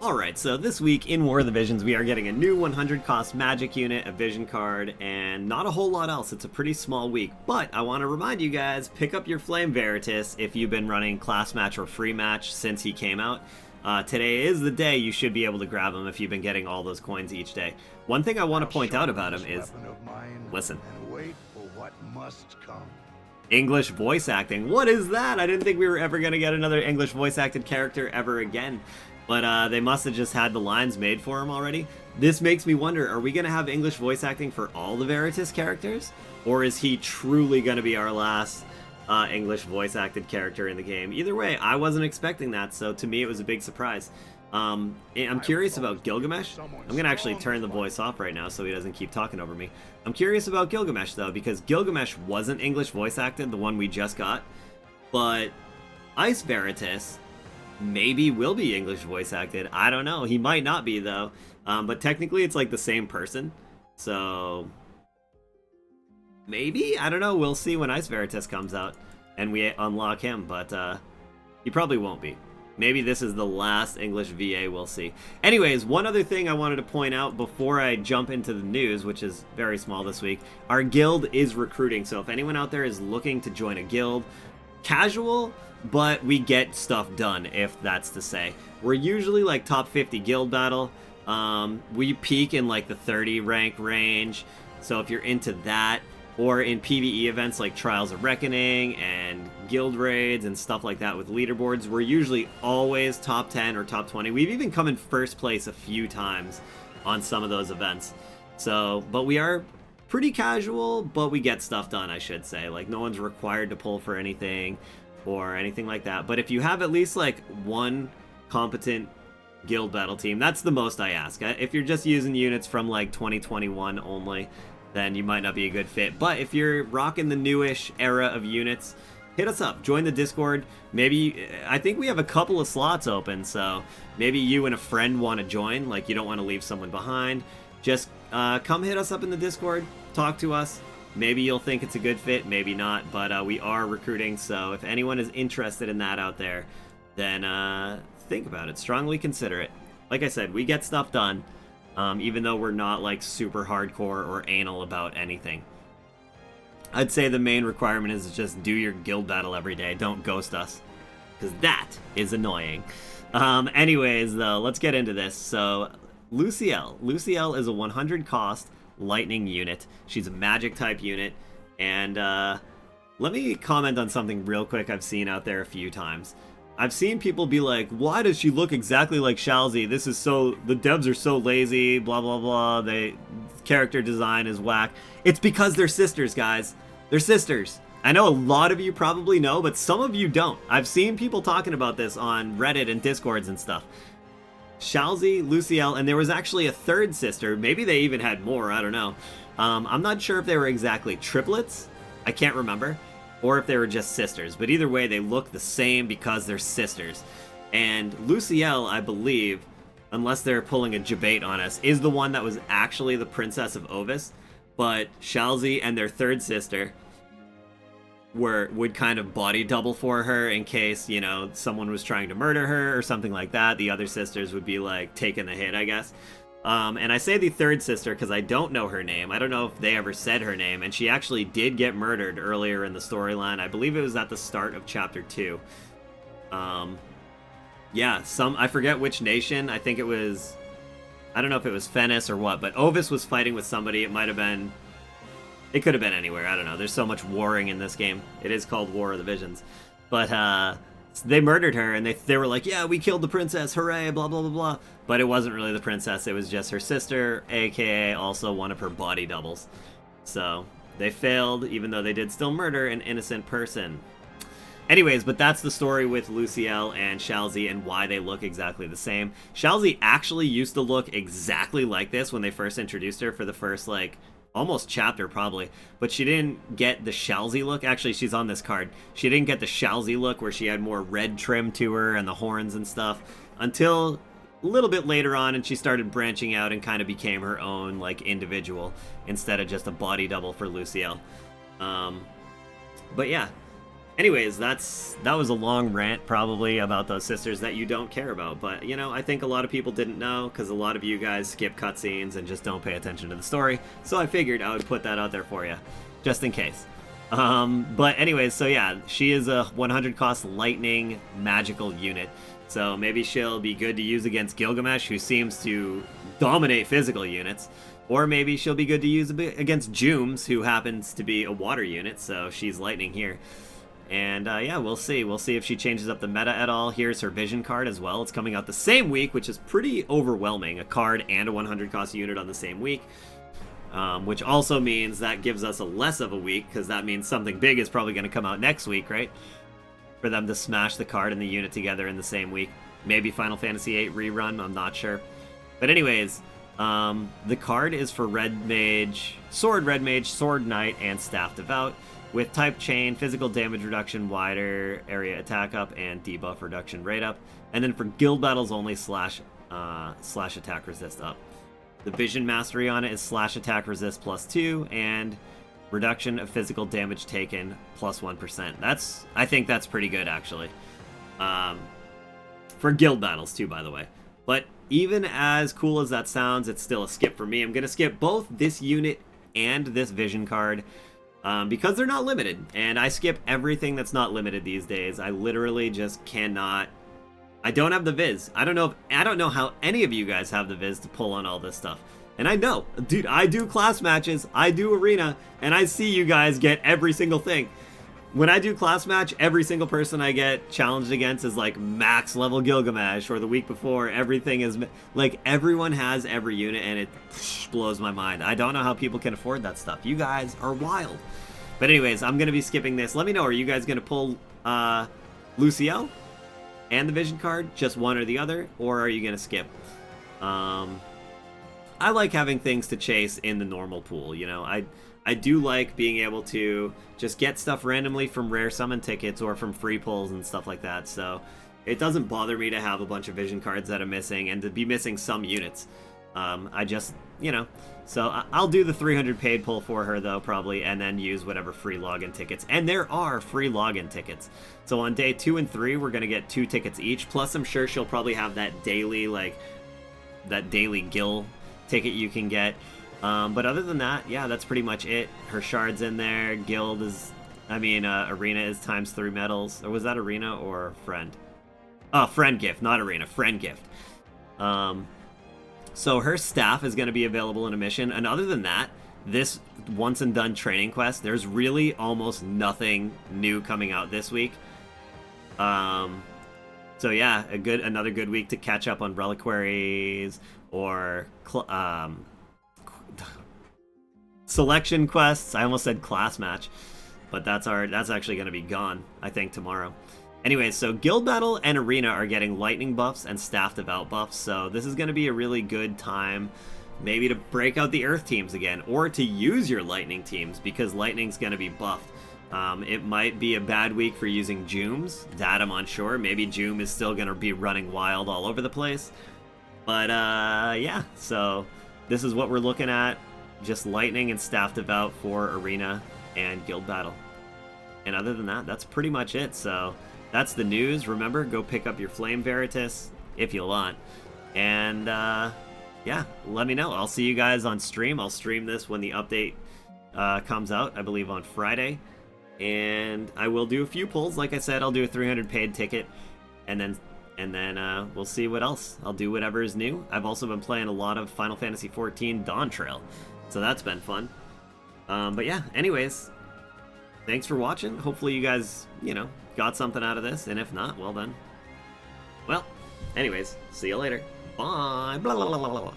Alright, so this week in War of the Visions, we are getting a new 100 cost magic unit, a vision card, and not a whole lot else. It's a pretty small week, but I want to remind you guys, pick up your Flame Veritas if you've been running class match or free match since he came out. Today is the day you should be able to grab him if you've been getting all those coins each day. One thing I want to point out about him is, listen, and wait for what must come. English voice acting. What is that? I didn't think we were ever going to get another English voice acted character ever again. But they must have just had the lines made for him already. This makes me wonder, are we going to have English voice acting for all the Veritas characters? Or is he truly going to be our last English voice acted character in the game? Either way, I wasn't expecting that, so to me it was a big surprise. I'm curious about Gilgamesh. I'm going to actually turn the voice off right now so he doesn't keep talking over me. I'm curious about Gilgamesh, though, because Gilgamesh wasn't English voice acted, the one we just got. But Ice Veritas maybe will be English voice acted. I don't know. He might not be, though. But technically it's like the same person. So maybe? I don't know. We'll see when Ice Veritas comes out and we unlock him. But he probably won't be. Maybe this is the last English VA we'll see. Anyways, one other thing I wanted to point out before I jump into the news, which is very small this week. Our guild is recruiting. So if anyone out there is looking to join a guild, casual, but we get stuff done, if that's to say. We're usually like top 50 guild battle. We peak in like the 30 rank range, so if you're into that, or in PvE events like Trials of Reckoning and guild raids and stuff like that with leaderboards, we're usually always top 10 or top 20. We've even come in first place a few times on some of those events. So, but we are pretty casual, but we get stuff done, I should say. Like, no one's required to pull for anything or anything like that. But if you have at least like one competent guild battle team, that's the most I ask. If you're just using units from like 2021 only, then you might not be a good fit. But if you're rocking the newish era of units, hit us up, join the Discord. Maybe, I think we have a couple of slots open, so maybe you and a friend want to join, like you don't want to leave someone behind. Just come hit us up in the Discord, talk to us. Maybe you'll think it's a good fit, maybe not, but we are recruiting, so if anyone is interested in that out there, then think about it, strongly consider it. Like I said, we get stuff done, even though we're not like super hardcore or anal about anything. I'd say the main requirement is just do your guild battle every day, don't ghost us, because that is annoying. Anyways, though, let's get into this. So, Lucielle. Lucielle is a 100 cost lightning unit. She's a magic type unit, and let me comment on something real quick I've seen out there a few times. I've seen people be like, why does she look exactly like Shalzi? This is so, the devs are so lazy, blah blah blah, character design is whack. It's because they're sisters, guys. They're sisters. I know a lot of you probably know, but some of you don't. I've seen people talking about this on Reddit and Discords and stuff. Shalzi, Lucielle, and there was actually a third sister. Maybe they even had more, I don't know. I'm not sure if they were exactly triplets. I can't remember. Or if they were just sisters. But either way, they look the same because they're sisters. And Lucielle, I believe, unless they're pulling a debate on us, is the one that was actually the Princess of Ovis. But Shalzi and their third sister would kind of body double for her in case, you know, someone was trying to murder her or something like that. The other sisters would be like taking the hit, I guess. And I say the third sister because I don't know her name. I don't know if they ever said her name, and she actually did get murdered earlier in the storyline. I believe it was at the start of chapter 2. Yeah, I forget which nation. I think it was, I don't know if it was Fennis or what, but Ovis was fighting with somebody. It might have been, it could have been anywhere. I don't know. There's so much warring in this game. It is called War of the Visions. But they murdered her, and they were like, yeah, we killed the princess, hooray, blah, blah, blah, blah. But it wasn't really the princess. It was just her sister, a.k.a. also one of her body doubles. So they failed, even though they did still murder an innocent person. Anyways, but that's the story with Lucielle and Shalzi and why they look exactly the same. Shalzi actually used to look exactly like this when they first introduced her for the first, like, almost chapter probably, but she didn't get the Shalzi look. Actually, she's on this card. She didn't get the Shalzi look where she had more red trim to her and the horns and stuff until a little bit later on, and she started branching out and kind of became her own like individual instead of just a body double for Lucielle. But yeah, Anyways, that was a long rant probably about those sisters that you don't care about, but you know, I think a lot of people didn't know because a lot of you guys skip cutscenes and just don't pay attention to the story, so I figured I would put that out there for you, just in case. But anyways, so yeah, she is a 100 cost lightning magical unit, so maybe she'll be good to use against Gilgamesh, who seems to dominate physical units. Or maybe she'll be good to use against Jooms, who happens to be a water unit, so she's lightning here. And yeah, we'll see. We'll see if she changes up the meta at all. Here's her vision card as well. It's coming out the same week, which is pretty overwhelming. A card and a 100 cost unit on the same week. Which also means that gives us a less of a week, because that means something big is probably going to come out next week, right? For them to smash the card and the unit together in the same week. Maybe Final Fantasy VIII rerun, I'm not sure. But anyways, the card is for Red Mage, Sword Knight, and Staff Devout, with type chain, physical damage reduction, wider area attack up, and debuff reduction rate up. And then for guild battles only, slash attack resist up. The vision mastery on it is slash attack resist +2, and reduction of physical damage taken +1%. I think that's pretty good, actually. For guild battles too, by the way. But even as cool as that sounds, it's still a skip for me. I'm going to skip both this unit and this vision card. Because they're not limited, and I skip everything that's not limited these days. I literally just cannot. I don't have the viz. I don't know how any of you guys have the viz to pull on all this stuff. And I know, dude, I do class matches, I do arena, and I see you guys get every single thing. When I do class match, every single person I get challenged against is like max level Gilgamesh, or the week before, everything is like everyone has every unit, and it blows my mind. I don't know how people can afford that stuff. You guys are wild. But anyways, I'm going to be skipping this. Let me know, are you guys going to pull Luciel and the vision card, just one or the other, or are you going to skip? I like having things to chase in the normal pool, you know. I do like being able to just get stuff randomly from rare summon tickets or from free pulls and stuff like that, so it doesn't bother me to have a bunch of vision cards that I'm missing and to be missing some units. I just, you know, so I'll do the 300 paid pull for her though, probably, and then use whatever free login tickets. And there are free login tickets. So on day 2 and 3, we're going to get 2 tickets each, plus I'm sure she'll probably have that daily, like, that daily Gil ticket you can get. But other than that, yeah, that's pretty much it. Her shard's in there. Guild is, arena is ×3 medals. Or was that arena or friend? Oh, friend gift, not arena, friend gift. So her staff is going to be available in a mission. And other than that, this once and done training quest, there's really almost nothing new coming out this week. So yeah, another good week to catch up on reliquaries or selection quests. I almost said class match, but that's actually going to be gone, I think, tomorrow. Anyway, so guild battle and arena are getting lightning buffs and staff devout buffs, so this is going to be a really good time maybe to break out the earth teams again, or to use your lightning teams, because lightning's going to be buffed. It might be a bad week for using Jooms. That I'm unsure. Maybe Joom is still going to be running wild all over the place. But yeah, so this is what we're looking at. Just lightning and staff devout for arena and guild battle. And other than that, that's pretty much it. So that's the news. Remember, go pick up your Flame Veritas if you want. And yeah, let me know. I'll see you guys on stream. I'll stream this when the update comes out, I believe on Friday. And I will do a few pulls. Like I said, I'll do a 300 paid ticket, and then we'll see what else. I'll do whatever is new. I've also been playing a lot of Final Fantasy XIV Dawn Trail, so that's been fun. But yeah, anyways, thanks for watching. Hopefully you guys, got something out of this, and if not, well then. Well, anyways, see you later. Bye. Blah, blah, blah, blah, blah.